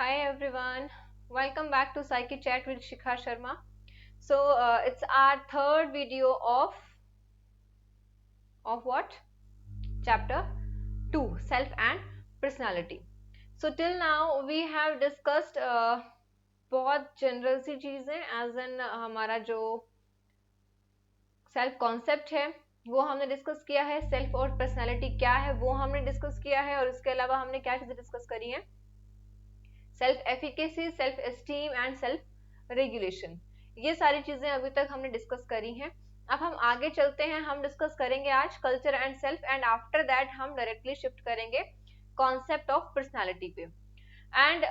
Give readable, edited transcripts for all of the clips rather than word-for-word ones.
Hi everyone, welcome back to Psyche Chat with Shikha Sharma. So it's our third video of what? Chapter 2, Self and Personality. So till now we have discussed बहुत general सी चीजें as an हमारा जो self concept है वो हमने discuss किया है, self और पर्सनालिटी क्या है वो हमने डिस्कस किया है, और इसके अलावा हमने क्या चीजें डिस्कस करी हैं, self efficacy, self esteem and self regulation. ये सारी चीजें अभी तक हमने डिस्कस करी हैं। अब हम आगे चलते हैं, हम डिस्कस करेंगे आज culture and self, and after that हम डायरेक्टली शिफ्ट करेंगे कॉन्सेप्ट ऑफ पर्सनालिटी पे। And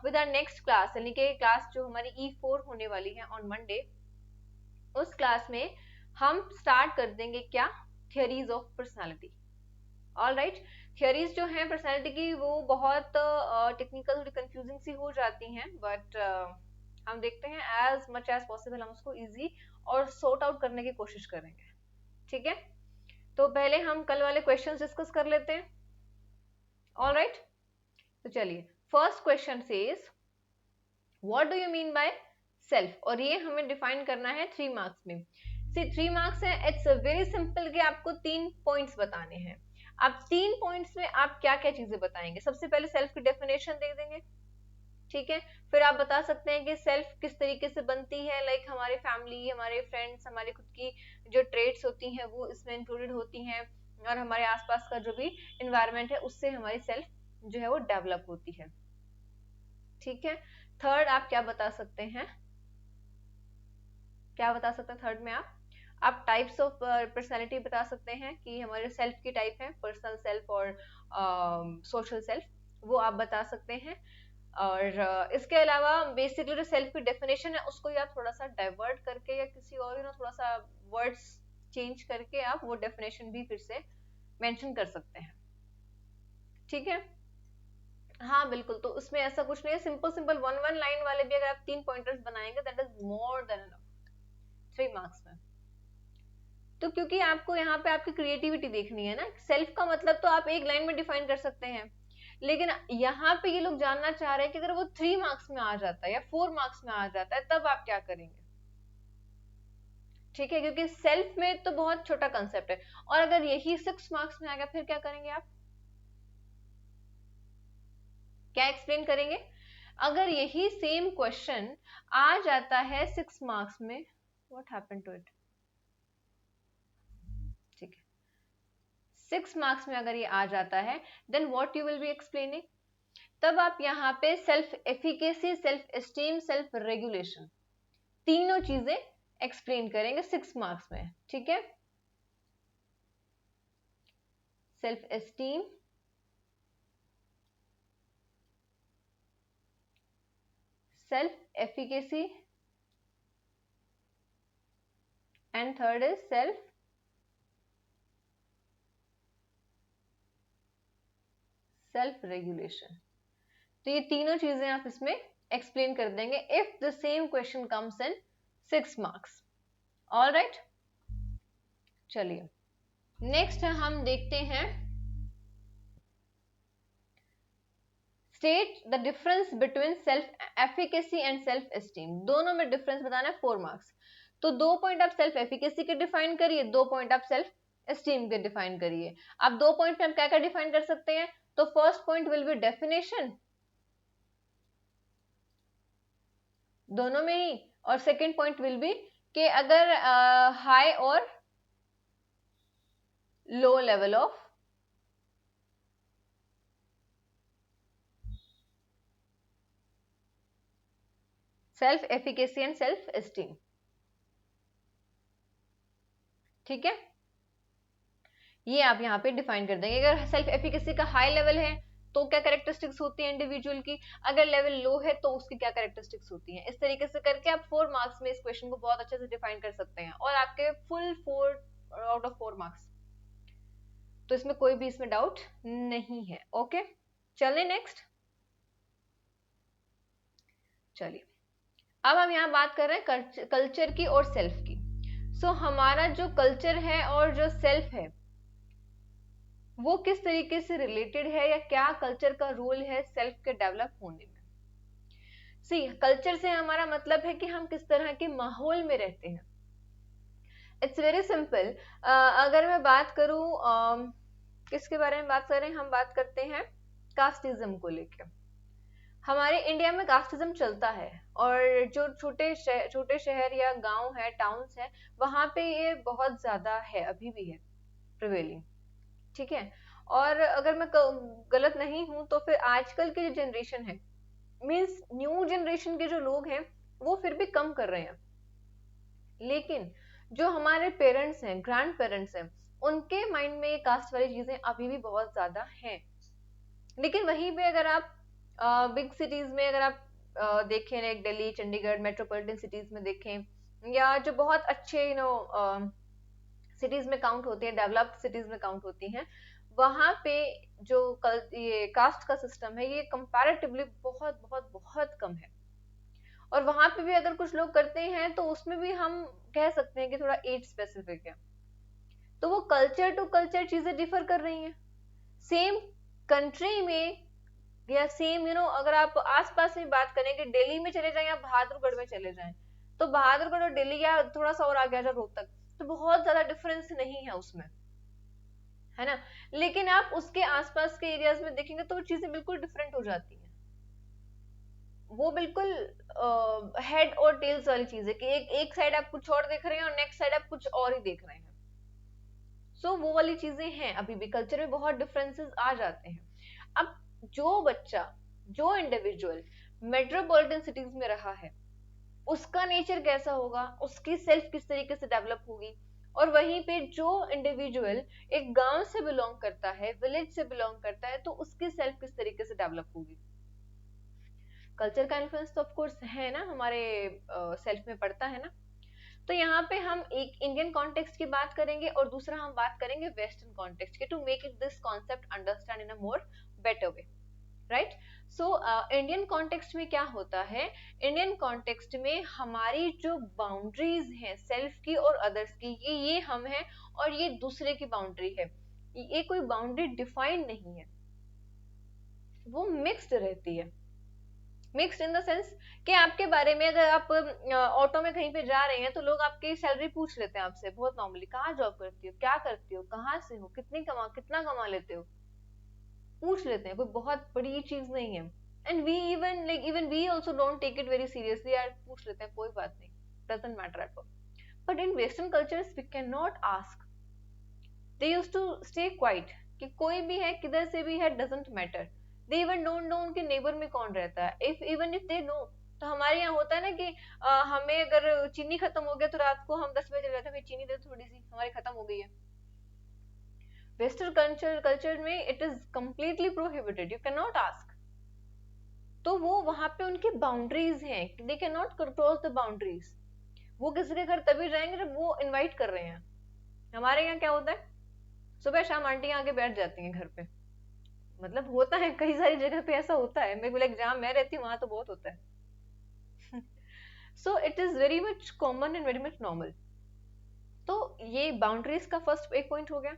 with our next class, यानी कि क्लास जो हमारी E4 होने वाली है ऑन मंडे, उस क्लास में हम स्टार्ट कर देंगे क्या, theories of personality. All right, theories जो हैं पर्सनालिटी की वो बहुत टेक्निकल, थोड़ी कंफ्यूजिंग सी हो जाती हैं, बट हम देखते हैं एज मच एज पॉसिबल हम उसको इजी और सॉर्ट आउट करने की कोशिश करेंगे। ठीक है, तो पहले हम कल वाले क्वेश्चंस डिस्कस कर लेते हैं। ऑल राइट, तो चलिए, first question says what do you mean by self, और ये हमें डिफाइन करना है 3 मार्क्स में। सी 3 मार्क्स है, इट्स वेरी सिंपल कि आपको 3 पॉइंट्स बताने हैं। अब 3 पॉइंट्स में आप क्या क्या चीजें बताएंगे? सबसे पहले सेल्फ की डेफिनेशन दे देंगे, ठीक है। फिर आप बता सकते हैं कि सेल्फ किस तरीके से बनती है, लाइक हमारे फैमिली, हमारे फ्रेंड्स, हमारे खुद की जो ट्रेट्स होती हैं वो इसमें इंक्लूडेड होती हैं, और हमारे आसपास का जो भी एनवायरनमेंट है उससे हमारी सेल्फ जो है वो डेवलप होती है। ठीक है, थर्ड आप क्या बता सकते हैं? क्या बता सकते हैं थर्ड में? आप टाइप्स ऑफ पर्सनालिटी बता सकते हैं कि हमारे सेल्फ की टाइप है, पर्सनल सेल्फ और सोशल सेल्फ, वो आप बता सकते हैं। और इसके अलावा बेसिकली जो सेल्फ की डेफिनेशन है उसको या थोड़ा सा डाइवर्ट करके या किसी और थोड़ा सा वर्ड्स चेंज करके आप वो डेफिनेशन भी फिर से मेंशन कर सकते हैं। ठीक है, हाँ बिल्कुल, तो उसमें ऐसा कुछ नहीं है, सिंपल सिंपल वन लाइन वाले भी अगर आप 3 पॉइंटर्स बनाएंगे that is more than enough 3 marks में। तो क्योंकि आपको यहाँ पे आपकी क्रिएटिविटी देखनी है ना, सेल्फ का मतलब तो आप एक लाइन में डिफाइन कर सकते हैं, लेकिन यहाँ पे ये लोग जानना चाह रहे हैं कि अगर वो 3 मार्क्स में आ जाता है या 4 मार्क्स में आ जाता है तब आप क्या करेंगे। ठीक है, क्योंकि सेल्फ में तो बहुत छोटा कंसेप्ट है, और अगर यही 6 मार्क्स में आ गया फिर क्या करेंगे आप? क्या एक्सप्लेन करेंगे? अगर यही सेम क्वेश्चन आ जाता है 6 मार्क्स में, व्हाट हैपेंड टू इट? ठीक है, 6 मार्क्स में अगर ये आ जाता है then what you will be explaining? तब आप यहाँ पे self efficacy, self esteem, self regulation, तीनों चीजें एक्सप्लेन करेंगे 6 मार्क्स में। ठीक है, self esteem, self efficacy, and third is self regulation. तो ये तीनों चीजें आप इसमें एक्सप्लेन कर देंगे if the same question comes in 6 marks. All right, चलिए नेक्स्ट हम देखते हैं, state the difference between self efficacy and self esteem. दोनों में डिफरेंस बताना है 4 मार्क्स। तो 2 पॉइंट आप सेल्फ एफिकेसी के डिफाइन करिए, 2 पॉइंट आप सेल्फ एस्टीम के डिफाइन करिए। आप 2 पॉइंट में हम क्या क्या डिफाइन कर सकते हैं? तो first point will be definition, दोनों में ही, और सेकेंड पॉइंट विल बी कि अगर हाई और low level of self efficacy and self esteem. ठीक है, ये आप यहाँ पे डिफाइन कर देंगे। अगर सेल्फ एफिकेसी का हाई लेवल है तो क्या कैरेक्टरिस्टिक्स होती है इंडिविजुअल की, अगर लेवल लो है तो उसकी क्या कैरेक्टरिस्टिक्स होती हैं। इस तरीके से करके आप 4 मार्क्स में इस क्वेश्चन को बहुत अच्छे से डिफाइन कर सकते हैं, और आपके फुल 4 आउट ऑफ 4 मार्क्स, तो इसमें कोई भी इसमें डाउट नहीं है। ओके, चलिए नेक्स्ट, चलिए अब हम यहाँ बात कर रहे हैं कल्चर की और सेल्फ की। सो हमारा जो कल्चर है और जो सेल्फ है वो किस तरीके से रिलेटेड है, या क्या कल्चर का रोल है सेल्फ के डेवलप होने में। सी कल्चर से हमारा मतलब है कि हम किस तरह के माहौल में रहते हैं। It's very simple. अगर मैं बात करूं किसके बारे में बात कर रहे हैं, हम बात करते हैं कास्टिज्म को लेकर। हमारे इंडिया में कास्टिज्म चलता है, और जो छोटे शहर या गांव है, टाउन्स है, वहां पे ये बहुत ज्यादा है, अभी भी है प्रिवेलिंग। ठीक है। और अगर मैं गलत नहीं हूं तो फिर आजकल की जो जनरेशन है, मीन्स न्यू जनरेशन के जो लोग हैं, वो फिर भी कम कर रहे हैं। लेकिन जो हमारे पेरेंट्स हैं, ग्रैंड पेरेंट्स हैं, उनके माइंड में ये कास्ट वाली चीजें अभी भी बहुत ज्यादा हैं। लेकिन वहीं पे अगर आप बिग सिटीज में अगर आप देखें, like Delhi, Chandigarh, metropolitan cities में देखें, या जो बहुत अच्छे सिटीज में काउंट होती हैं, डेवलप्ड सिटीज में काउंट होती हैं, वहां पे जो ये कास्ट का सिस्टम है, ये कंपैरेटिवली बहुत बहुत बहुत कम है। और वहां पे भी अगर कुछ लोग करते हैं तो उसमें भी हम कह सकते हैं कि थोड़ा एज स्पेसिफिक है। तो वो कल्चर टू कल्चर चीजें डिफर कर रही हैं। सेम कंट्री में या सेम अगर आप आसपास में बात करें कि दिल्ली में चले जाएं या बहादुरगढ़ में चले जाएं, तो बहादुरगढ़ और दिल्ली या थोड़ा सा और आगे आ जाए रोहतक, तो बहुत ज्यादा डिफरेंस नहीं है उसमें, है ना। लेकिन आप उसके आसपास के एरियाज में देखेंगे तो वो चीजें बिल्कुल डिफरेंट हो जाती हैं। वो बिल्कुल हेड और टेल्स वाली चीज है कि एक साइड आप कुछ और देख रहे हैं और नेक्स्ट साइड आप कुछ और ही देख रहे हैं। सो वो वाली चीजें हैं, अभी भी कल्चर में बहुत डिफरेंसेस आ जाते हैं। अब जो बच्चा, जो इंडिविजुअल मेट्रोपॉलिटन सिटीज में रहा है, उसका नेचर कैसा होगा, उसकी सेल्फ किस तरीके से डेवलप होगी, और वहीं पे जो इंडिविजुअल एक गांव से बिलोंग करता है, विलेज से बिलोंग करता है, तो उसकी सेल्फ किस तरीके से डेवलप होगी। कल्चर का इन्फ्लुएंस तो ऑफ कोर्स है ना, हमारे सेल्फ में पड़ता है ना। तो यहाँ पे हम एक इंडियन कॉन्टेक्स्ट की बात करेंगे और दूसरा हम बात करेंगे वेस्टर्न कॉन्टेक्स्ट की, to make it this concept understand in a more better way, right. So Indian context में क्या होता है, इंडियन कॉन्टेक्स्ट में हमारी जो बाउंड्रीज हैं सेल्फ की और अदर्स की, ये हम हैं और ये दूसरे की बाउंड्री है। ये कोई बाउंड्री डिफाइंड नहीं है, वो मिक्स्ड रहती है। मिक्स्ड इन द सेंस कि आपके बारे में अगर आप ऑटो में कहीं पे जा रहे हैं तो लोग आपकी सैलरी पूछ लेते हैं आपसे बहुत नॉर्मली, कहाँ जॉब करती हो, क्या करती हो, कहाँ से हो, कितना कमा लेते हो, पूछ लेते हैं, कोई बहुत बड़ी चीज नहीं है। And we even we also don't take it very seriously, यार पूछ लेते हैं, कोई बात नहीं, doesn't matter at all. But in western cultures we can not ask, they used to stay quite, कि कोई भी है, किधर से भी है, doesn't matter. They even don't know उनके नेबर में कौन रहता है, इफ दे नो। तो हमारे यहाँ होता है ना कि हमें अगर चीनी खत्म हो गया तो रात को हम 10 बजे चले जाते हैं, चीनी दे थोड़ी सी, हमारी खत्म हो गई है। वेस्टर्न कल्चर में it is completely prohibited, you can not ask. तो वो वहां पे उनकी बाउंड्रीज हैं, they can not cross the boundaries. वो किसी के घर तभी जाएंगे जब वो इनवाइट कर रहे हैं। हमारे यहाँ क्या होता है, सुबह शाम आंटियां आके बैठ जाती हैं घर पे, मतलब होता है कई सारी जगह पे ऐसा होता है, मेरे को लाइक जहां मैं रहती हूँ वहां तो बहुत होता है। So it is very much common and very much normal. तो ये बाउंड्रीज का फर्स्ट एक पॉइंट हो गया।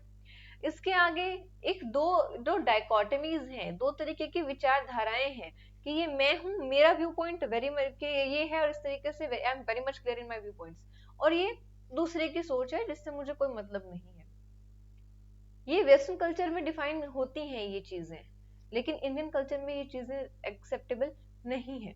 इसके आगे एक दो दो डायकोटमीज हैं, दो तरीके की विचारधाराएं हैं कि ये मैं हूँ, मेरा व्यू पॉइंट वेरी मच ये है और इस तरीके से आई am very much clear in my view points, और ये दूसरे की सोच है जिससे मुझे कोई मतलब नहीं है। ये वेस्टर्न कल्चर में डिफाइन होती हैं ये चीजें, लेकिन इंडियन कल्चर में ये चीजें एक्सेप्टेबल नहीं है।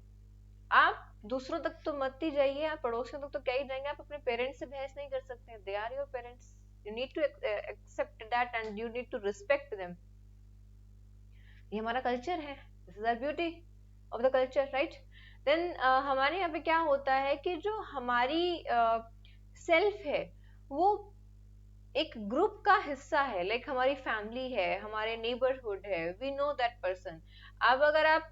आप दूसरों तक तो मत ही जाइए, आप पड़ोसियों तक तो क्या ही जाएंगे, आप अपने पेरेंट्स से बहस नहीं कर सकते हैं, they are your parents, you need to accept that and you need to respect them। ये हमारा कल्चर है, this is our beauty of the culture, right. Then हमारे यहाँ पे क्या होता है कि जो हमारी सेल्फ है वो एक ग्रुप का हिस्सा है, लाइक हमारी फैमिली है, हमारे नेबरहुड है, वी नो दैट पर्सन। अब अगर आप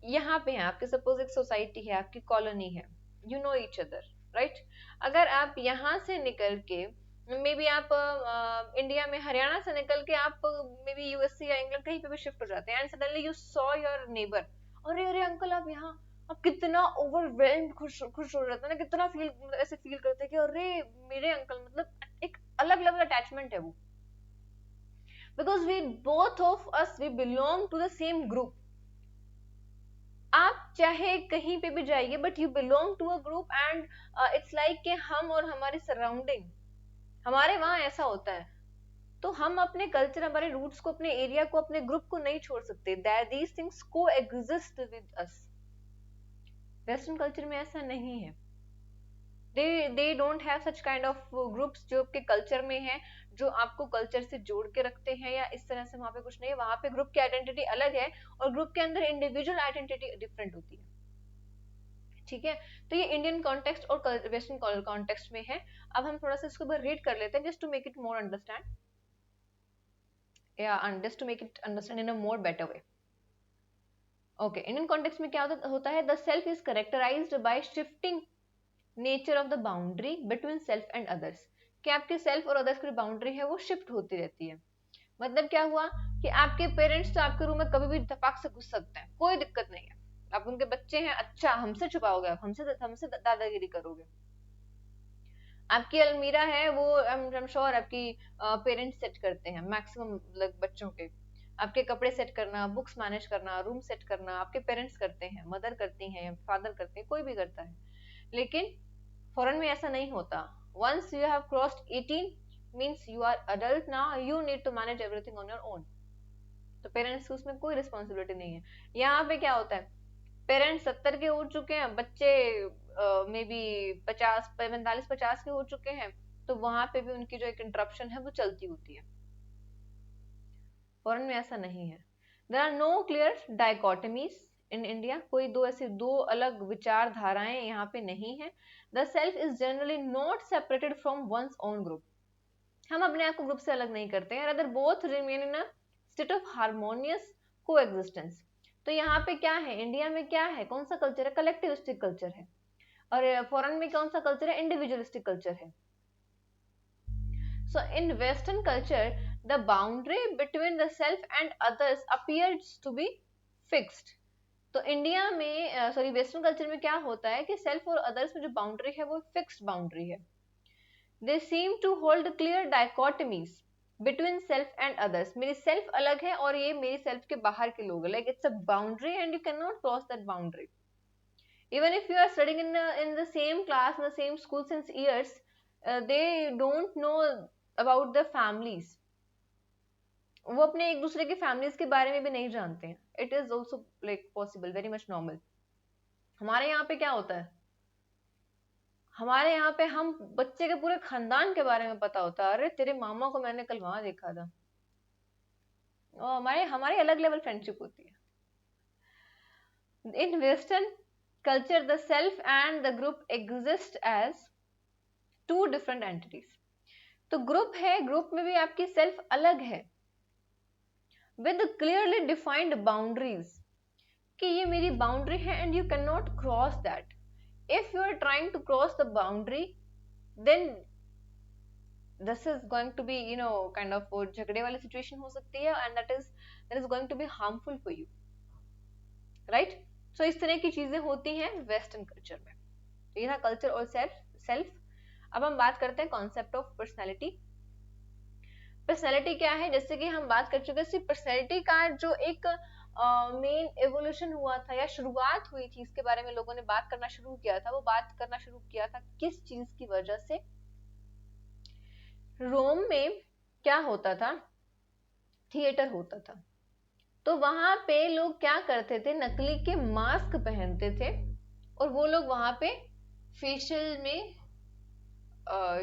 यहाँ पे हैं, आपके सपोज एक सोसाइटी है, आपकी कॉलोनी है, you know each other, right. अगर आप यहाँ से निकल के मे बी आप इंडिया में हरियाणा से निकल के आप मे बी यूएसए या इंग्लैंड कहीं पे भी शिफ्ट हो जाते हैं, and suddenly you saw your neighbour, अरे अरे अंकल आप यहाँ, आप कितना ओवरवेल्म्ड खुश खुश हो जाता है ना, कितना फील ऐसे फील करते हैं कि अरे मेरे अंकल, मतलब एक अलग लेवल अटैचमेंट है वो, because we both of us we belong to the same group. आप चाहे कहीं पे भी जाइए but you belong to a group and it's like कि हम और हमारी सराउंडिंग, हमारे वहां ऐसा होता है, तो हम अपने कल्चर, हमारे रूट्स को, अपने एरिया को, अपने ग्रुप को नहीं छोड़ सकते। दीज थिंग्स को exist with us. Western culture में ऐसा नहीं है। They don't have such kind of groups जो आपके कल्चर में है, जो आपको कल्चर से जोड़ के रखते हैं, या इस तरह से वहां पे कुछ नहीं है। वहां पे ग्रुप की आइडेंटिटी अलग है और ग्रुप के अंदर इंडिविजुअल आइडेंटिटी डिफरेंट होती है। ठीक है, तो ये इंडियन कॉन्टेक्स्ट और वेस्टर्न कॉन्टेक्स्ट में है। अब हम थोड़ा सा इसको ऊपर रीड कर लेते हैं just to make it more understand, या just to make it understand in a more better way. Okay, Indian context में क्या होता है, the self is characterized by shifting nature of the boundary between self and others, कि आपके self और others की जो बाउंड्री है वो शिफ्ट होती रहती है। मतलब क्या हुआ कि आपके पेरेंट्स तो आपके रूम में कभी भी धपाक से घुस सकते हैं, कोई दिक्कत नहीं है। आप उनके बच्चे हैं, अच्छा हमसे छुपाओगे, आप हमसे दादागिरी करोगे। आपकी अलमीरा है वो आई एम श्योर आपकी पेरेंट्स सेट करते हैं मैक्सिमम बच्चों के। आपके कपड़े सेट करना, बुक्स मैनेज करना, रूम सेट करना आपके पेरेंट्स करते हैं, मदर करती हैं, फादर करते हैं, कोई भी करता है। लेकिन फॉरेन में ऐसा नहीं होता। Once you have crossed 18 means you are adult, now you need to manage everything on your own. तो पेरेंट्स की उसमें कोई रिस्पॉन्सिबिलिटी नहीं है। यहाँ पे क्या होता है, पेरेंट्स 70 के हो चुके हैं, बच्चे मे बी 45 के हो चुके हैं, तो वहां पे भी उनकी जो एक इंटरप्शन है वो चलती होती है। फॉरेन में ऐसा नहीं है। There are no clear dichotomies in India, कोई दो अलग विचारधाराएं यहाँ पे नहीं है। The self is generally not separated from one's own group, हम अपने आप को ग्रुप से अलग नहीं करते हैं। Other both remain in a state of harmonious coexistence. तो यहाँ पे क्या है, इंडिया में क्या है, कौन सा कल्चर है, कलेक्टिविस्टिक कल्चर है, और फॉरेन में कौन सा कल्चर है, इंडिविजुअलिस्टिक कल्चर है। So in western culture the boundary between the self and others appears to be fixed. तो इंडिया में सॉरी वेस्टर्न कल्चर में क्या होता है कि सेल्फ और अदर्स में जो बाउंड्री है वो फिक्स्ड बाउंड्री है। They seem to hold clear dichotomies between self and others, मेरी सेल्फ अलग है और ये मेरी सेल्फ के बाहर के लोग हैं, like it's a boundary and you can not cross that boundary. Even if you are studying in the same class in the same school since years, they don't know about the families, वो अपने एक दूसरे के families के बारे में भी नहीं जानते हैं। It is also like possible, very much normal. हमारे यहाँ पे क्या होता है, हमारे यहाँ पे हम बच्चे के पूरे खानदान के बारे में पता होता है, अरे तेरे मामा को मैंने कल वहां देखा था। और हमारी अलग लेवल फ्रेंडशिप होती है। In western culture the self and the group exist as two different entities। तो ग्रुप है, ग्रुप में भी आपकी सेल्फ अलग है with clearly defined boundaries, कि ये मेरी बाउंड्री है and you cannot cross that। if you are trying to cross the boundary then this is going to be kind of झगड़े वाली सिचुएशन हो सकती है and that is going to be harmful for you, right? सो इस तरह की चीजें होती हैं वेस्टर्न कल्चर में। तो ये था कल्चर और सेल्फ। अब हम बात करते हैं कॉन्सेप्ट ऑफ पर्सनैलिटी। पर्सनैलिटी क्या है, जैसे कि हम बात कर चुके हैं, पर्सनैलिटी का जो एक मेन एवोल्यूशन हुआ था या शुरुआत हुई थी, इसके बारे में लोगों ने बात करना शुरू किया था। वो बात करना शुरू किया था किस चीज की वजह से, रोम में क्या होता था, थिएटर होता था। तो वहां पे लोग क्या करते थे, नकली के मास्क पहनते थे और वो लोग वहां पे फेशियल में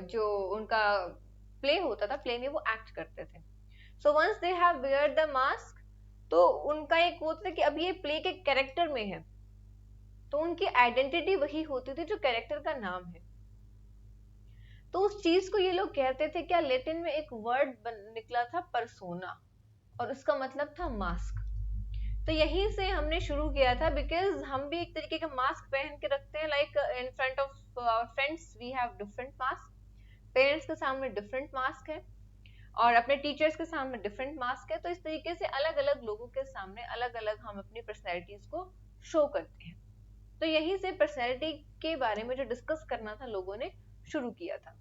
जो उनका प्ले होता था, प्ले में वो एक्ट करते थे। So once they have wear the mask, तो उनका एक वो था कि अब ये प्ले के कैरेक्टर में है, तो उनकी आइडेंटिटी वही होती थी जो कैरेक्टर का नाम है। तो उस चीज को ये लोग कहते थे, क्या लैटिन में एक वर्ड निकला था पर्सोना, और उसका मतलब था मास्क। तो यहीं से हमने शुरू किया था, बिकॉज हम भी एक तरीके का मास्क पहन के रखते हैं, like in front of our friends we have different mask, parents के सामने डिफरेंट मास्क है और अपने टीचर्स के सामने डिफरेंट मास्क है। तो इस तरीके से अलग अलग लोगों के सामने अलग अलग हम अपनी पर्सनैलिटीज को शो करते हैं। तो यहीं से पर्सनैलिटी के बारे में जो डिस्कस करना था लोगों ने शुरू किया था।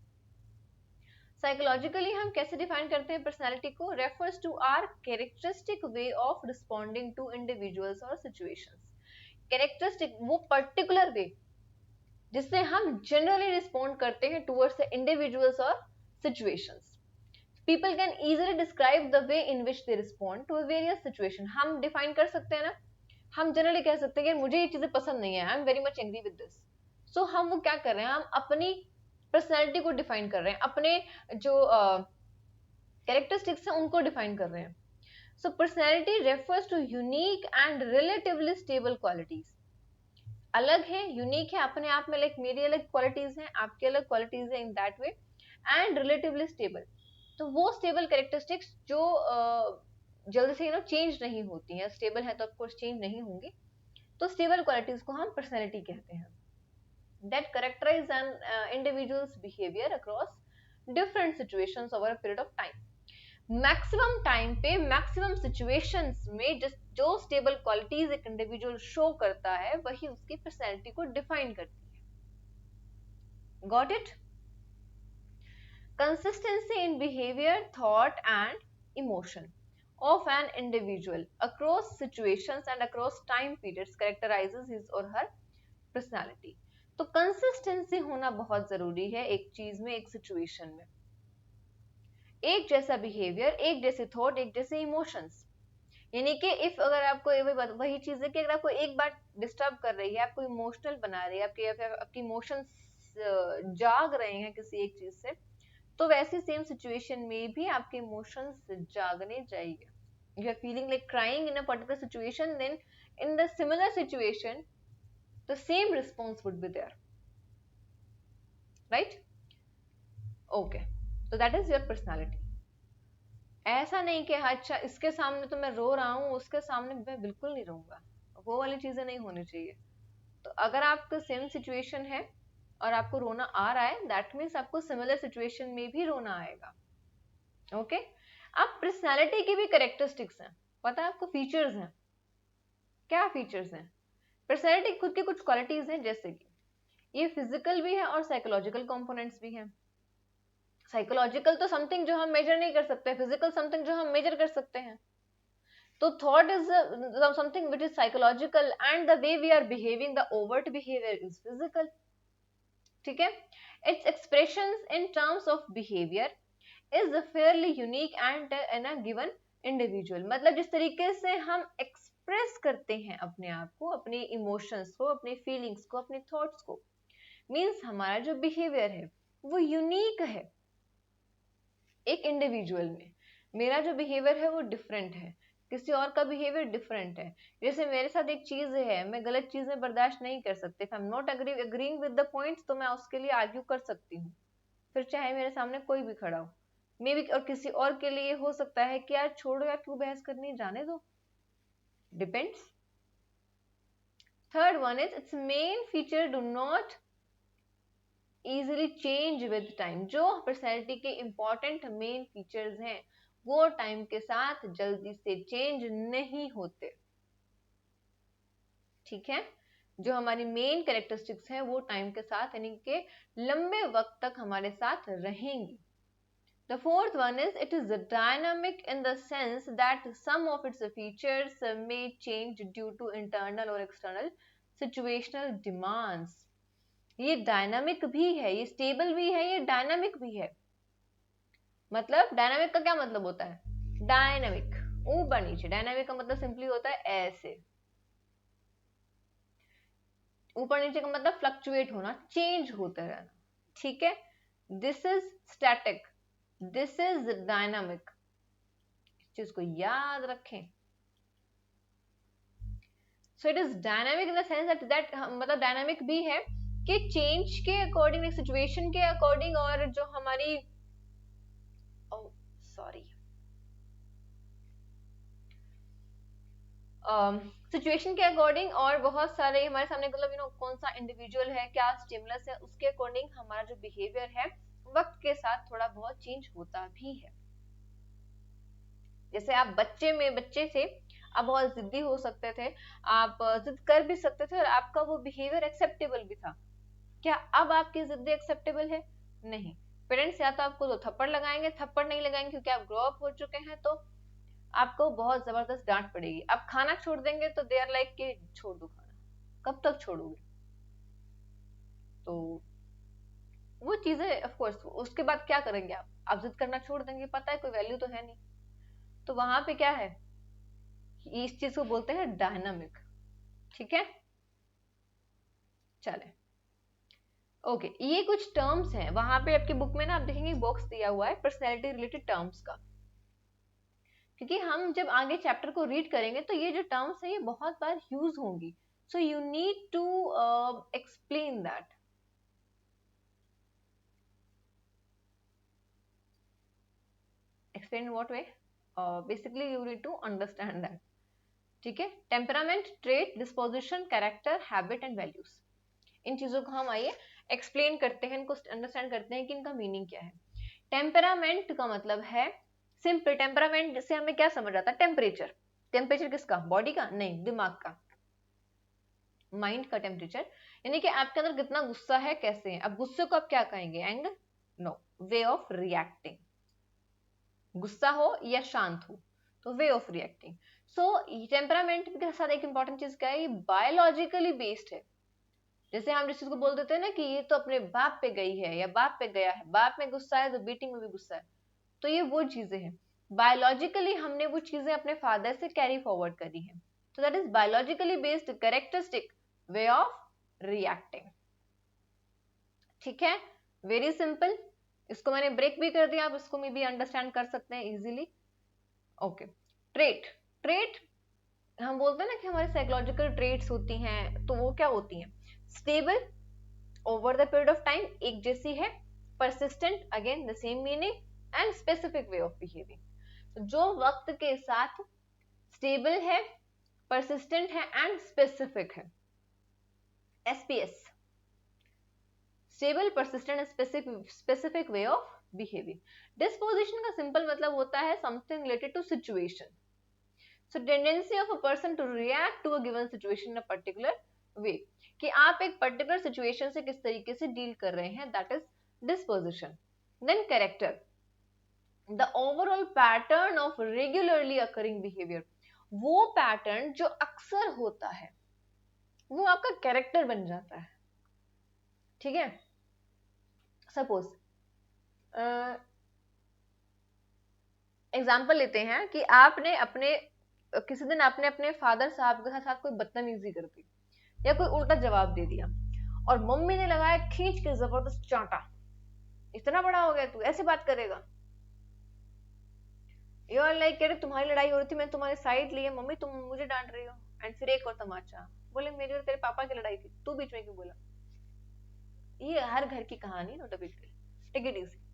साइकोलॉजिकली हम कैसे डिफाइन करते हैं पर्सनालिटी को, refers to our characteristic way of responding to individuals और सिचुएशंस, कैरेक्टरिस्टिक वो पर्टिकुलर वे जिससे हम जनरली रिस्पॉन्ड करते हैं टूवर्ड्स द इंडिविजुअल्स और situations. People can easily describe the way in which they respond to a various situation. हम define कर सकते हैं ना, हम जनरली कह सकते हैं कि मुझे ये चीजें पसंद नहीं है, I am very much angry with this. So हम वो क्या कर रहे हैं, हम अपनी पर्सनैलिटी को डिफाइन कर रहे हैं, अपने जो कैरेक्टरिस्टिक्स हैं उनको डिफाइन कर रहे हैं. So personality refers to unique and relatively stable qualities. अलग है, यूनिक है अपने आप में, लाइक मेरी अलग क्वालिटीज हैं, आपकी अलग क्वालिटीज हैं in that way, and relatively stable. तो वो स्टेबल कैरेक्टरिस्टिक्स जो जल्दी से चेंज नहीं होती हैं, स्टेबल है तो ऑफकोर्स चेंज नहीं होंगी, तो स्टेबल क्वालिटीज को हम पर्सनैलिटी कहते हैं. That characterize an individuals behaviour across different situations over a period of time. Maximum time पे मैक्सिमम सिचुएशंस में जो स्टेबल क्वालिटीज एक इंडिविजुअल शो करता है वही उसकी पर्सनैलिटी को डिफाइन करती है. Got it? Consistency in behavior, thought and emotion of an individual across situations and across time periods characterizes his or her personality. तो consistency होना बहुत जरूरी है एक चीज में, एक situation में. एक जैसा behavior, एक जैसे thought, एक जैसे emotions. यानी कि if अगर आपको वही चीज है कि अगर आपको एक बार डिस्टर्ब कर रही है, आपको इमोशनल बना रही है, आपकी इमोशंस जाग रहे हैं किसी एक चीज से, तो वैसी सेम सिचुएशन में भी आपके इमोशंस जागने चाहिए. You are feeling like crying in a particular situation, then in the similar situation the same response would be there, right? Okay, तो दैट इज योर पर्सनालिटी. ऐसा नहीं कि अच्छा इसके सामने तो मैं रो रहा हूँ, उसके सामने मैं बिल्कुल नहीं रोऊंगा, वो वाली चीजें नहीं होनी चाहिए. तो अगर आपका सेम सिचुएशन है और आपको रोना आ रहा है, दैट मीन्स आपको सिमिलर सिचुएशन में भी रोना आएगा. ओके? अब पर्सनालिटी की भी कैरेक्टरिस्टिक्स हैं, पता है आपको, फीचर्स हैं. क्या फीचर्स हैं? पर्सनालिटी खुद की कुछ क्वालिटीज हैं, जैसे कि ये फिजिकल भी है और साइकोलॉजिकल कंपोनेंट्स भी हैं. साइकोलॉजिकल तो समथिंग जो हम मेजर नहीं कर सकते, फिजिकल समथिंग जो हम मेजर कर सकते हैं. तो thought is something which is psychological and the way we are behaving, the overt behaviour is physical. ठीक है? Its expressions in terms of behavior is fairly unique and in a given individual. मतलब जिस तरीके से हम express करते हैं अपने आप को, अपने इमोशंस को, अपने फीलिंग्स को, अपने थॉट्स को, मीन्स हमारा जो बिहेवियर है वो यूनिक है एक इंडिविजुअल में. मेरा जो बिहेवियर है वो डिफरेंट है, किसी और का बिहेवियर डिफरेंट है. जैसे मेरे साथ एक चीज है, मैं गलत चीजें बर्दाश्त नहीं कर सकती, if I'm not agreeing with the points, तो मैं उसके लिए आर्ग्यू कर सकती हूँ, फिर चाहे मेरे सामने कोई भी खड़ा हो. मे बी और किसी और के लिए हो सकता है कि यार छोड़ो यार, क्यों बहस करनी, जाने दो. Depends. Third one is it's main feature do not easily change with time. जो पर्सनैलिटी के इंपॉर्टेंट मेन फीचर्स हैं वो टाइम के साथ जल्दी से चेंज नहीं होते. ठीक है? जो हमारी मेन कैरेक्टरिस्टिक्स हैं वो टाइम के साथ यानी कि लंबे वक्त तक हमारे साथ रहेंगी. The fourth one is it is dynamic in the sense that some of its features may change due to internal or external situational demands. ये डायनामिक भी है, ये स्टेबल भी है, ये डायनामिक भी है. मतलब डायनामिक का क्या मतलब होता है? डायनामिक ऊपर नीचे, डायनामिक का मतलब सिंपली होता है ऐसे. ऊपर नीचे का मतलब फ्लक्चुएट होना, चेंज होता रहना. ठीक है? This is static, this is dynamic. इस चीज को याद रखें. So it is dynamic in the sense that मतलब डायनामिक भी है कि चेंज के अकॉर्डिंग, सिचुएशन के अकॉर्डिंग, और जो हमारी सिचुएशन के अकॉर्डिंग, और बहुत सारे हमारे सामने मतलब कौन सा इंडिविजुअल है, क्या स्टिमुलस है, उसके अकॉर्डिंग हमारा जो बिहेवियर है वक्त के साथ थोड़ा बहुत चेंज होता भी है. जैसे आप बच्चे से आप बहुत जिद्दी हो सकते थे, आप जिद कर भी सकते थे और आपका वो बिहेवियर एक्सेप्टेबल भी था. क्या अब आपकी जिद्दी एक्सेप्टेबल है? नहीं. पेरेंट्स या तो आपको दो थप्पड़ लगाएंगे, थप्पड़ नहीं लगाएंगे क्योंकि आप ग्रो अप हो चुके हैं, तो आपको बहुत जबरदस्त डांट पड़ेगी. आप खाना छोड़ देंगे तो दे आर लाइक कि छोड़ दो खाना, कब तक छोड़ोगे? तो वो चीजें ऑफ कोर्स उसके बाद क्या करेंगे आप जिद करना छोड़ देंगे, पता है कोई वैल्यू तो है नहीं। तो वहां पे क्या है, इस चीज को बोलते हैं डायनामिक। ठीक है, चले ओके ये कुछ टर्म्स हैं, वहां पे आपकी बुक में ना आप देखेंगे बॉक्स दिया हुआ है पर्सनैलिटी रिलेटेड टर्म्स का, क्योंकि हम जब आगे चैप्टर को रीड करेंगे तो ये जो टर्म्स है ये बहुत बार यूज होंगी, so you need to explain that. Explain what way? Basically you need to understand that. ठीक है, temperament, trait, disposition, character, habit and values, इन चीजों को हम आइए एक्सप्लेन करते हैं, इनको अंडरस्टैंड करते हैं कि इनका मीनिंग क्या है। टेम्परामेंट का मतलब है सिंपल, टेम्परामेंट से हमें क्या समझ आता है? टेम्परेचर। टेम्परेचर किसका? बॉडी का? नहीं, दिमाग का, माइंड का टेम्परेचर, यानी कि आपके अंदर कितना गुस्सा है, कैसे है। अब गुस्से को आप क्या कहेंगे? Anger? No, way of reacting. गुस्सा हो या शांत हो तो way of reacting. So temperament के साथ एक इंपॉर्टेंट चीज क्या है, ये बायोलॉजिकली बेस्ड है। जैसे हम जिस चीज को बोल देते हैं ना कि ये तो अपने बाप पे गई है या बाप पे गया है, बाप में गुस्सा है तो बेटी में भी गुस्सा है, तो ये वो चीजें हैं बायोलॉजिकली हमने वो चीजें अपने फादर से कैरी फॉरवर्ड करी है, तो that is biologically based characteristic way of reacting. ठीक है, वेरी सिंपल। इसको मैंने ब्रेक भी कर दिया, आप इसको में भी अंडरस्टैंड कर सकते हैं इजीली। Okay, trait. ट्रेट हम बोलते हैं ना कि हमारे साइकोलॉजिकल ट्रेट्स होती हैं, तो वो क्या होती हैं? Stable, over the period of time, एक जैसी है, persistent, again the same meaning, and specific way of behaving. तो जो वक्त के साथ स्टेबल है, परसिस्टेंट है एंड स्पेसिफिक है, SPS, stable, persistent and specific way of behaving. Disposition का सिंपल मतलब होता है something related to situation, so tendency of a person to react to a given situation in a particular way, कि आप एक particular situation से किस तरीके से डील कर रहे हैं, that is disposition. Then character, the overall pattern of regularly occurring behaviour, वो पैटर्न जो अक्सर होता है वो आपका कैरेक्टर बन जाता है। ठीक है, सपोज एग्जाम्पल लेते हैं कि आपने अपने किसी दिन आपने अपने फादर साहब के साथ कोई बदतमीजी कर दी या कोई उल्टा जवाब दे दिया और मम्मी ने लगाया खींच के जबरदस्त चांटा, इतना बड़ा हो गया तू ऐसे बात करेगा? यू आर लाइक, अरे तुम्हारी लड़ाई हो रही थी, मैं तुम्हारी साइड ली है, मम्मी तुम मुझे डांट रही हो। एंड फिर एक और तमाचा, बोले मेरी और तेरे पापा की लड़ाई थी, तू बीच में क्यों बोला? ये हर घर की कहानी, not a big deal, take it easy.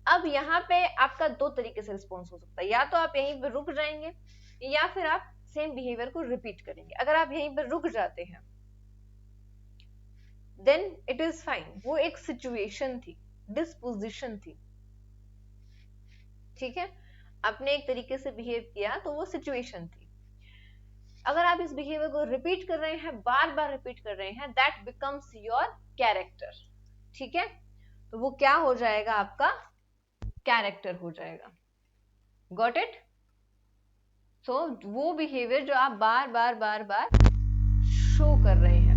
अब यहाँ पे आपका दो तरीके से रिस्पॉन्स हो सकता है, या तो आप यहीं पे रुक जाएंगे या फिर आप सेम बिहेवियर को रिपीट करेंगे। अगर आप यहीं पर रुक जाते हैं देन इट इज फाइन, वो एक सिचुएशन थी, डिस्पोजिशन थी। ठीक है, आपने एक तरीके से बिहेव किया तो वो सिचुएशन थी। अगर आप इस बिहेवियर को रिपीट कर रहे हैं, बार बार रिपीट कर रहे हैं, दैट बिकम्स योर कैरेक्टर। ठीक है, तो वो क्या हो जाएगा? आपका कैरेक्टर हो जाएगा। Got it? सो वो बिहेवियर जो आप बार बार बार बार शो कर रहे हैं,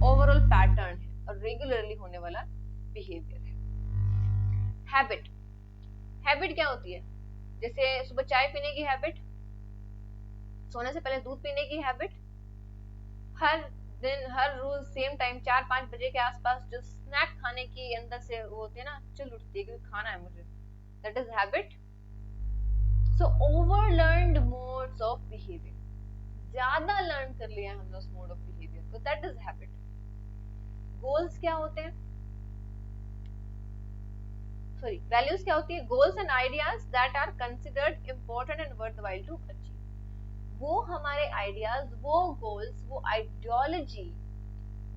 ओवरऑल पैटर्न है और रेगुलरली होने वाला बिहेवियर है। हैबिट, हैबिट क्या होती है? जैसे सुबह चाय पीने की हैबिट, सोने से पहले दूध पीने की हैबिट, हर दिन हर रोज सेम टाइम 4-5 बजे के आसपास जो स्नैक खाने की अंदर से वो होती है ना, चल उठती है क्योंकि खाना है मुझे, that is habit. So over learned modes of behaviour, ज्यादा लर्न कर लिया हमने उस मोड ऑफ बिहेवियर को, दैट इज हैबिट। गोल्स क्या होते हैं? सॉरी, वैल्यूज क्या होती है? Goals and ideas that are considered important and worthwhile to achieve, वो हमारे आइडियाज, वो गोल्स, वो आइडियोलॉजी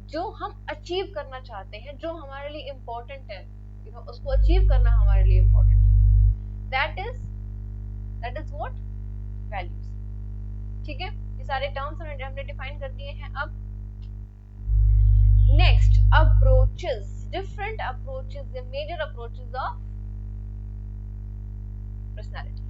जो हम अचीव करना चाहते हैं, जो हमारे लिए इंपॉर्टेंट है, यू नो, उसको अचीव करना हमारे लिए इंपॉर्टेंट है, दैट इज व्हाट? वैल्यूज। ठीक है, ये सारे टर्म्स हमने डिफाइन कर दिए हैं। अब next, approaches, different approaches, the major approaches of personality.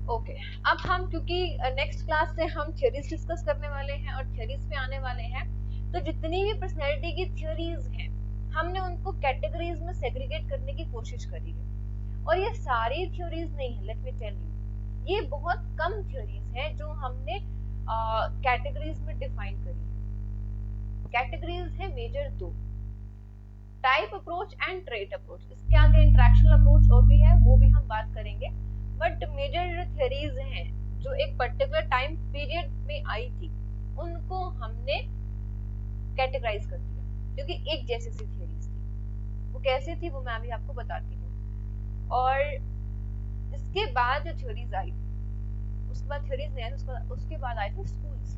Okay अब हम क्योंकि नेक्स्ट क्लास से हम थ्योरीज डिस्कस करने वाले हैं और थ्योरीज पे आने वाले हैं, तो जितनी भी पर्सनैलिटी की थ्योरीज हैं हमने उनको कैटेगरीज में सेग्रीगेट करने की कोशिश करी है। और ये सारी थ्योरीज नहीं है, लेट मी टेल यू, ये बहुत कम थ्योरीज हैं जो हमने कैटेगरीज में डिफाइन करी है। कैटेगरीज है मेजर दो, type approach and trait approach. इसके आगे इंटरेक्शनल अप्रोच और भी है, वो भी हम बात करेंगे। बट मेजर जो थ्योरीज हैं जो एक पर्टिकुलर टाइम पीरियड में आई थी उनको हमने कैटेगराइज कर दिया, क्योंकि एक जैसी सी थ्योरीज थी। वो कैसी थी वो मैं अभी आपको बताती हूँ। और इसके बाद जो थ्योरीज आई, उसके बाद थ्योरीज नहीं आई, उसके बाद आए थे स्कूल्स,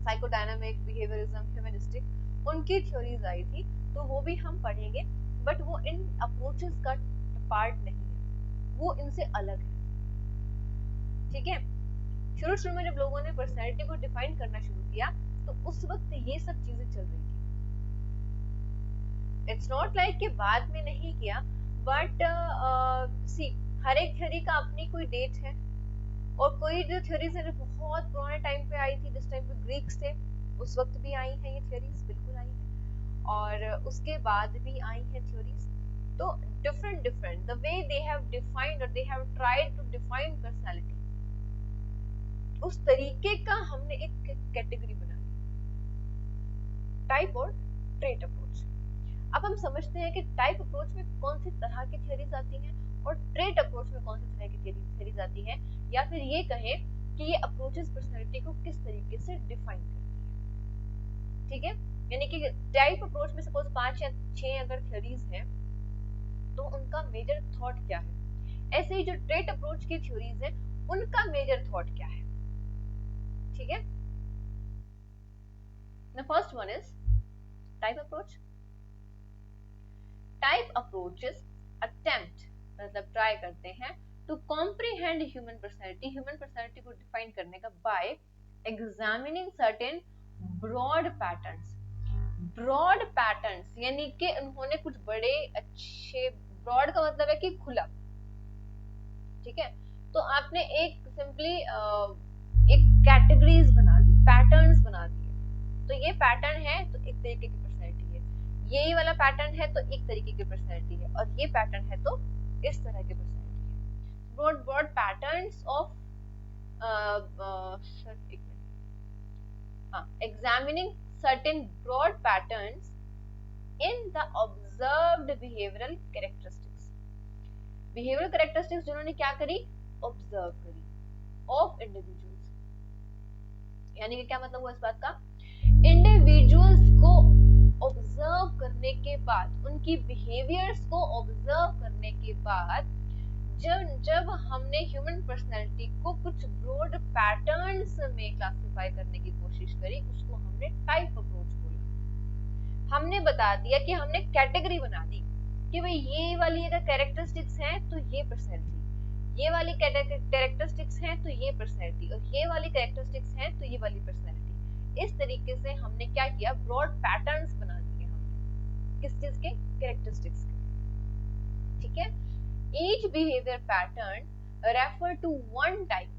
साइकोडायनामिक, बिहेवियरिज्म, ह्यूमनिस्टिक, उनकी थ्योरीज आई थी, तो वो भी हम पढ़ेंगे। बट वो इन अप्रोचेस का पार्ट नहीं है, वो इनसे अलग है। ठीक है, शुरू में जब लोगों ने पर्सनैलिटी को डिफाइन करना शुरू किया तो उस वक्त ये सब चीजें चल रही थी। इट्स नॉट लाइक कि बाद में नहीं किया, बट सी हर एक थ्योरी का अपनी कोई डेट है। और कोई जो थ्योरीज है जो बहुत पुराने टाइम पे आई थी, जिस टाइम पे ग्रीक्स थे, उस वक्त भी आई है ये थ्योरीज, बिल्कुल आई है। और उसके बाद भी आई है थ्योरीज। तो different the way they have defined और they have tried to define personality, उस तरीके का हमने एक कैटेगरी बना दी, टाइप और ट्रेट अप्रोच। अब हम समझते हैं कि टाइप अप्रोच में कौन सी तरह की थ्योरीज आती हैं और ट्रेट अप्रोच में कौन सी तरह की थ्योरीज आती हैं, या फिर ये कहें कि ये अप्रोचेस पर्सनालिटी को किस तरीके से डिफाइन करती है। ठीक है, यानी कि टाइप अप्रोच में सपोज 5 या 6 अगर थ्योरीज हैं तो उनका मेजर थॉट क्या है, ऐसे ही जो ट्रेट अप्रोच की थ्योरीज है उनका मेजर थॉट क्या है। ठीक है, the first one is type approach. Type approaches attempt मतलब ट्राई करते हैं to comprehend human personality, human personality को डिफाइन करने का by examining certain broad patterns. Broad patterns यानी कि उन्होंने कुछ बड़े अच्छे, ब्रॉड का मतलब है कि खुला। ठीक है, तो आपने एक सिंपली एक कैटेगरीज बना दी, पैटर्न्स बना दिए। तो ये पैटर्न है तो एक तरीके की पर्सनैलिटी है, यही वाला पैटर्न है तो एक तरीके की पर्सनैलिटी है, और ये पैटर्न है तो इस तरह की पर्सनैलिटी है। Broad broad patterns of examining certain broad patterns in the observed behavioral characteristics. behavioral characteristics जिन्होंने क्या करी, ऑब्जर्व करी of individuals। यानी कि क्या मतलब हुआ इस बात का, इंडिविजुअल्स को ऑब्जर्व करने के बाद, उनकी बिहेवियर्स को ऑब्जर्व करने के बाद जब हमने ह्यूमन पर्सनैलिटी को कुछ ब्रॉड पैटर्न्स में क्लासिफाई करने की कोशिश करी, उसको हमने टाइप अप्रोच बोला। हमने बता दिया कि हमने कैटेगरी बना दी कि भाई ये वाली अगर कैरेक्टरिस्टिक्स हैं तो ये पर्सनैलिटी, ये वाली कैरेक्टरिस्टिक्स हैं तो ये पर्सनैलिटी, और ये वाली कैरेक्टरिस्टिक्स हैं तो ये वाली पर्सनैलिटी। इस तरीके से हमने क्या किया, ब्रॉड पैटर्न्स बना दिए हमने, किस चीज के, कैरेक्टरिस्टिक्स के। ठीक है, each behavior pattern refer to one type,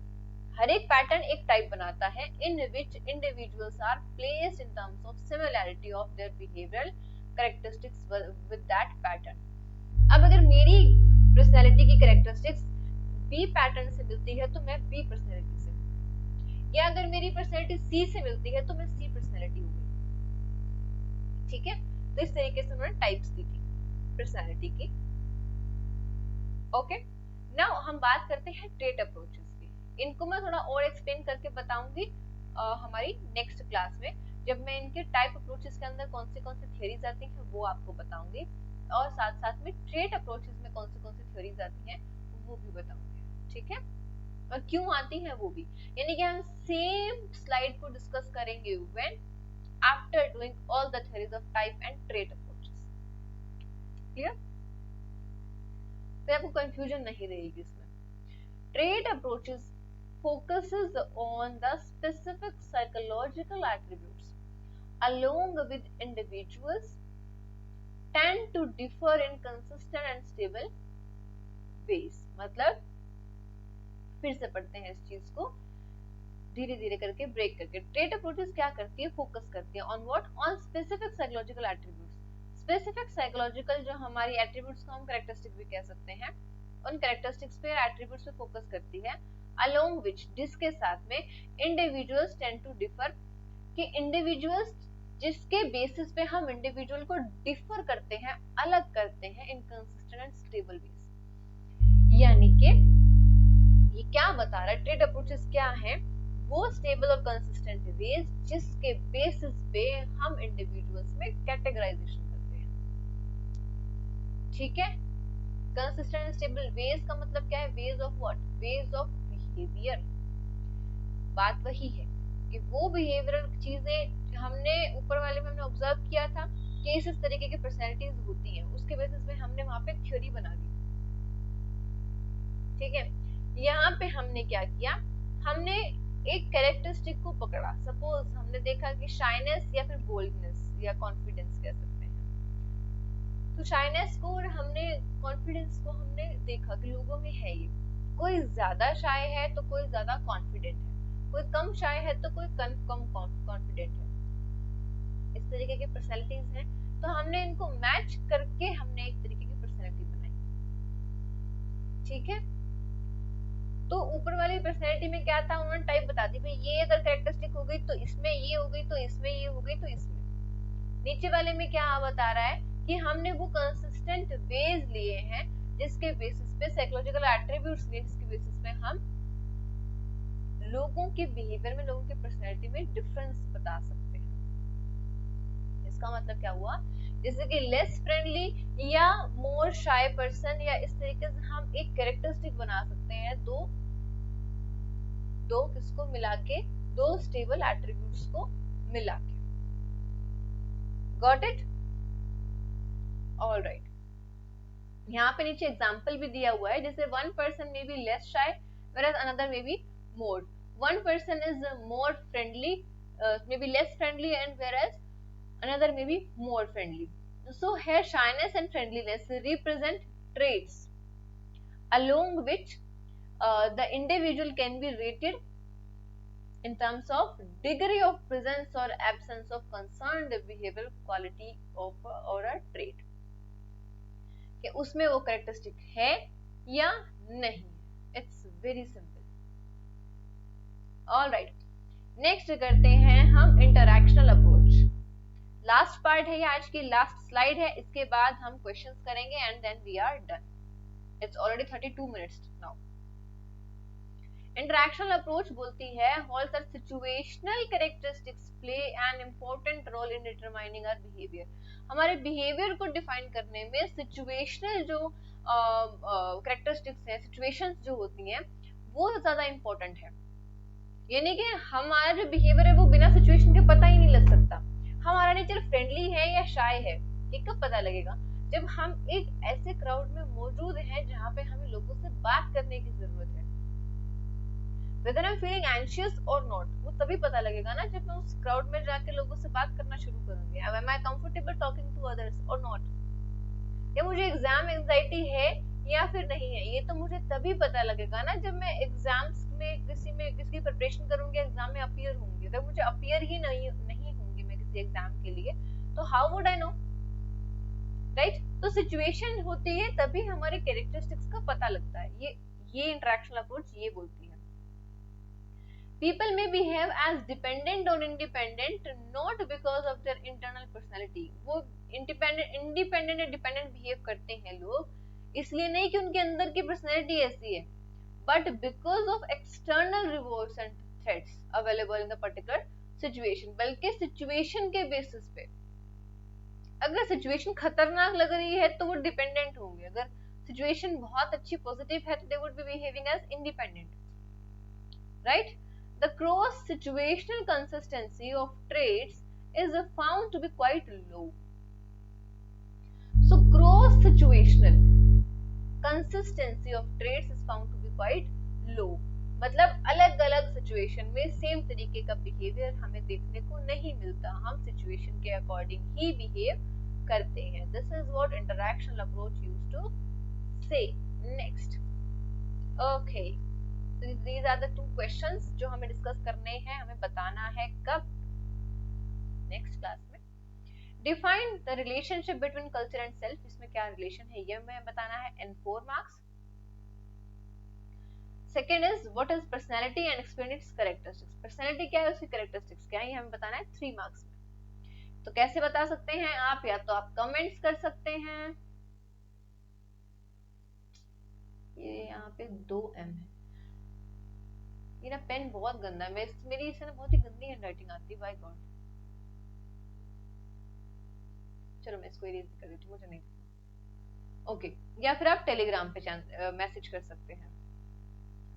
हर एक पैटर्न एक टाइप बनाता है, in which individuals are placed in terms of similarity of their behavioral characteristics with that pattern। अब अगर मेरी पर्सनैलिटी की कैरेक्टरिस्टिक्स बी पैटर्न से मिलती है तो मैं बी पर्सनैलिटी से हूँ, या अगर मेरी पर्सनैलिटी सी से मिलती है तो मैं सी पर्सनैलिटी हूँ। ठीक है, तो इस तरीके से उन्होंने टाइप्स दी थी पर्सनैलिटी की। ओके, नाउ हम बात करते हैं ट्रेट अप्रोचेस की। इनको मैं थोड़ा और एक्सप्लेन करके बताऊंगी हमारी नेक्स्ट क्लास में, जब मैं इनके टाइप अप्रोचेस के अंदर कौन से थ्योरीज आती हैं वो आपको बताऊंगी, और साथ साथ में ट्रेट अप्रोचेस में कौन से थ्योरीज आती हैं वो भी बताऊंगी। ठीक है, और क्यों आती हैं वो भी, यानी कि हम सेम स्लाइड को डिस्कस करेंगे when after doing all the theories of type and trait approaches. Clear, तो आपको कंफ्यूजन नहीं रहेगी इसमें। Trait approaches focuses on the specific psychological attributes along with individuals tend to differ in consistent and stable ways। मतलब फिर से पढ़ते हैं इस चीज को धीरे धीरे करके, ब्रेक करके। ट्रेट अप्रोचेस क्या करती है, फोकस करती है on what, on specific psychological attributes. Specific psychological जो हमारी एट्रीब्यूट्स को हम कैरेक्टरिस्टिक भी कह सकते हैं, उन कैरेक्टरिस्टिक्स पे, एट्रीब्यूट्स पे फोकस करती है। अलोंग विच, जिसके साथ में इंडिविजुअल्स टेंड टू डिफर, कि इंडिविजुअल्स जिसके बेसिस पे हम इंडिविजुअल को डिफर करते हैं, अलग करते हैं, इनकंसिस्टेंट एंड स्टेबल वेज। यानी कि ये क्या बता रहा है, ट्रेट अप्रोचेस क्या है, वो स्टेबल और कंसिस्टेंट वेज जिसके बेसिस पे हम इंडिविजुअल्स में कैटेगराइजेशन करते हैं। ठीक है, कंसिस्टेंट एंड स्टेबल वेज का मतलब क्या है, ways of what, ways of behaviour. बात वही है कि वो बिहेवियरल चीजें हमने ऊपर वाले में हमने ऑब्जर्व किया था कि इस तरीके की पर्सनैलिटीज होती हैं, उसके बेसिस पे हमने वहां पे थ्योरी बना दी। ठीक है, यहाँ पे हमने क्या किया, हमने एक कैरेक्टरिस्टिक को पकड़ा। सपोज हमने देखा कि शाइनेस या फिर बोल्डनेस या कॉन्फिडेंस कह सकते हैं। तो शाइनेस को और हमने कॉन्फिडेंस को हमने देखा कि लोगों में है ये, कोई ज्यादा शाय है तो कोई ज्यादा कॉन्फिडेंट है, कोई कम शाय है तो कोई कम कॉन्फिडेंट है। इस तरीके की पर्सनैलिटीज हैं, तो हमने इनको मैच करके हमने एक तरीके की पर्सनैलिटी बनाई। ठीक है, तो ऊपर वाली पर्सनैलिटी में क्या था, उन्होंने टाइप बता दी, भाई ये अगर कैरेक्टरिस्टिक हो गई तो इसमें ये हो गई, तो इसमें ये हो गई, तो इसमें। नीचे वाले में क्या बता रहा है कि हमने वो कंसिस्टेंट वेज लिए हैं जिसके बेसिस पे, साइकोलॉजिकल एट्रीब्यूट्स लिए जिसके बेसिस पे हम लोगों के बिहेवियर में, लोगों के पर्सनैलिटी में डिफरेंस बता सकते हैं। इसका मतलब क्या हुआ, जैसे कि लेस फ्रेंडली या मोर शाय पर्सन, या इस तरीके से हम एक कैरेक्टरिस्टिक बना सकते हैं, दो किसको मिला के, दो स्टेबल एट्रीब्यूट्स को मिला के। Got it, alright. यहाँ पे नीचे एग्जांपल भी दिया हुआ है, जैसे one person may be less shy whereas another may be more. One person is more friendly, maybe less friendly, and whereas another may be more friendly. So here shyness and friendliness represent traits along which the individual can be rated in terms of degree of presence or absence of concerned behavioral quality of or a trait, कि उसमें वो characteristic है या नहीं। It's very simple. Alright, next करते हैं हम interactional approach. Last part है, ये आज की लास्ट स्लाइड है, इसके बाद हम क्वेश्चंस करेंगे and then we are done. It's already 32 minutes now. Interactional approach बोलती है all such situational characteristics play an important role in determining our behaviour. हमारे बिहेवियर को डिफाइन करने में सिचुएशनल जो कैरेक्टरिस्टिक्स हैं, सिचुएशंस जो होती हैं, वो ज्यादा इंपॉर्टेंट है। यानी कि हमारा जो बिहेवियर है वो बिना सिचुएशन के पता ही नहीं लग सकता। हमारा नेचर फ्रेंडली है या शाय है, ये कब पता लगेगा, जब हम एक ऐसे क्राउड में मौजूद हैं जहाँ पे हमें लोगों से बात करने की जरूरत है। whether I'm feeling anxious or not, वो तभी पता लगेगा ना जब मैं उस क्राउड में जाके लोगों से बात करना शुरू करूंगी। am I comfortable talking to others or not, या मुझे एग्जाम एंजाइटी है या फिर नहीं है, ये तो मुझे तभी पता लगेगा ना जब मैं एग्जाम्स में किसी प्रिपरेशन करूंगी, एग्जाम में अपीयर होंगी। अगर मुझे अपीयर ही नहीं होंगी मैं किसी एग्जाम के लिए, तो how would I know, right. तो सिचुएशन होती है तभी हमारे कैरेक्टरिस्टिक्स का पता लगता है। ये इंटरैक्शनल अप्रोच ये बोलती है। People may behave as dependent or independent not because of their internal personality. वो independent या dependent behave करते हैं लोग इसलिए नहीं कि उनके अंदर की personality ऐसी है, but because of external rewards and threats available in the particular situation. बल्कि situation के basis पे, अगर situation खतरनाक लग रही है तो वो dependent होंगे, अगर situation बहुत अच्छी positive है तो they would be behaving as independent, right? The gross situational consistency of traits is found to be quite low. So gross situational consistency of traits is found to be quite low. मतलब अलग अलग situation में same तरीके का behaviour हमें देखने को नहीं मिलता, हम सिचुएशन के अकॉर्डिंग ही बिहेव करते हैं। This is what interactional approach used to say. Next, okay. these are the two questions जो हमें डिस्कस करने हैं, हमें बताना है कब, नेक्स्ट क्लास में। Define the relationship between culture and self, इसमें क्या रिलेशन है ये हमें बताना है इन 4 marks. Second is what is personality and explain it's characteristics, personality क्या है, उसकी कैरेक्टरिस्टिक्स क्या है, ये हमें बताना है 3 मार्क्स में। तो कैसे बता सकते हैं आप, या तो आप कमेंट्स कर सकते हैं, ये यहाँ पे 2M है, ये ना पेन बहुत गंदा है, मेरी इससे ना बहुत ही गंदी हैंडराइटिंग आती है, बाय गॉड। चलो मैं इसको इरेज कर देती हूँ, मुझे नहीं ओके। या फिर आप टेलीग्राम पे मैसेज कर सकते हैं।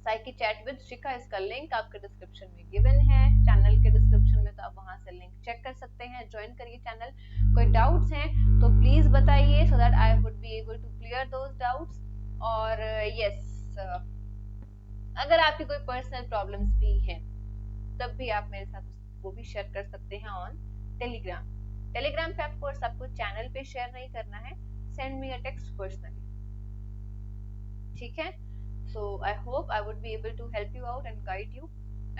साइकी चैट विद शिखा, इसका लिंक आपके डिस्क्रिप्शन में गिवन है, चैनल के डिस्क्रिप्शन में, तो आप वहां से लिंक चेक कर सकते हैं, ज्वाइन करिए चैनल। कोई डाउट्स हैं तो प्लीज बताइए, so that I would be able to clear those doubts. और यस, अगर आपकी कोई पर्सनल प्रॉब्लम्स भी हैं तब भी आप मेरे साथ वो भी शेयर कर सकते हैं ऑन टेलीग्राम। टेलीग्राम पे आपको सबको चैनल पे शेयर नहीं करना है, send me a text personally, ठीक है। So I hope I would be able to help you out and guide you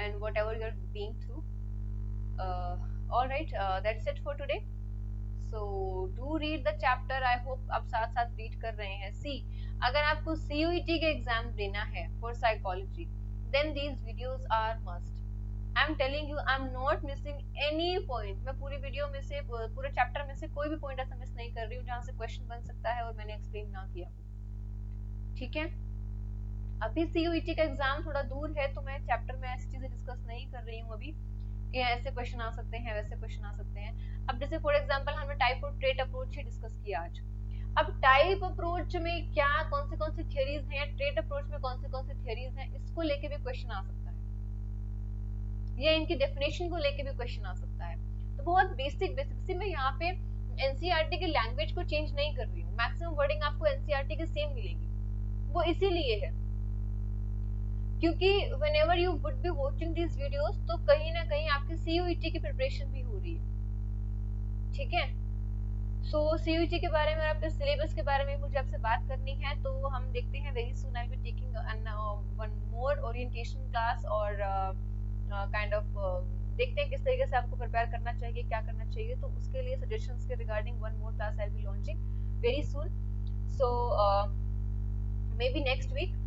and whatever you're being through. All right, that's it for today. So do read the chapter. I hope आप साथ साथ read कर रहे हैं। See, अगर आपको CUET के exam देना है for psychology, then these videos are must. I'm telling you, I'm not missing any point. मैं पूरी वीडियो में से, पूरे चैप्टर में से कोई भी पॉइंट ऐसा मिस नहीं कर रही हूँ जहाँ से क्वेश्चन बन सकता है और मैंने एक्सप्लेन ना किया हो, ठीक है। अभी CUET का एग्जाम थोड़ा दूर है तो मैं चैप्टर में ऐसी चीजें डिस्कस नहीं कर रही हूँ अभी कि ऐसे क्वेश्चन आ सकते हैं, वैसे क्वेश्चन आ सकते हैं। अब जैसे फॉर एग्जांपल हमने टाइप और ट्रेट अप्रोच ही डिस्कस किया आज। अब टाइप अप्रोच में क्या कौन सी थियरीज हैं, ट्रेट अप्रोच में कौन सी थियरीज हैं, इसको लेके भी क्वेश्चन आ सकता है, या इनकी डेफिनेशन को लेके भी क्वेश्चन आ सकता है। तो बहुत बेसिक बेसिक मैं यहाँ पे एनसीईआरटी की लैंग्वेज को चेंज नहीं कर रही हूँ, मैक्सिमम वर्डिंग आपको एनसीईआरटी की सेम मिलेगी। वो इसीलिए है क्योंकि whenever you would be watching these videos तो कहीं ना कहीं आपकी CUET की प्रिपरेशन भी हो रही है, ठीक है। सो CUET के बारे में, आपके सिलेबस के बारे में मुझे आपसे बात करनी है, तो हम देखते हैं very soon I will be taking one more orientation class और काइंड ऑफ देखते हैं किस तरीके से आपको प्रिपेयर करना चाहिए, क्या करना चाहिए। तो उसके लिए सजेशंस के regarding one more class I will be launching very soon, so maybe next week.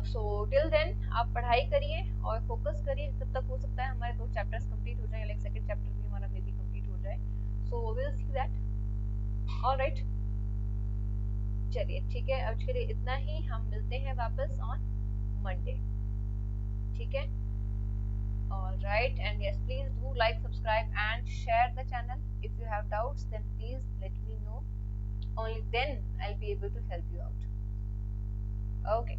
So till then आप पढ़ाई करिए और फोकस करिए, जब तक हो सकता है हमारे 2 चैप्टर्स कंप्लीट हो जाए, लाइक सेकंड चैप्टर भी हमारा मे बी कंप्लीट हो जाए। So will see that. Alright, चलिए ठीक है, आज के लिए इतना ही, हम मिलते हैं वापस ऑन मंडे, ठीक है। Alright, and yes please do like, subscribe and share the channel. If you have doubts then please let me know, only then I'll be able to help you out. Okay.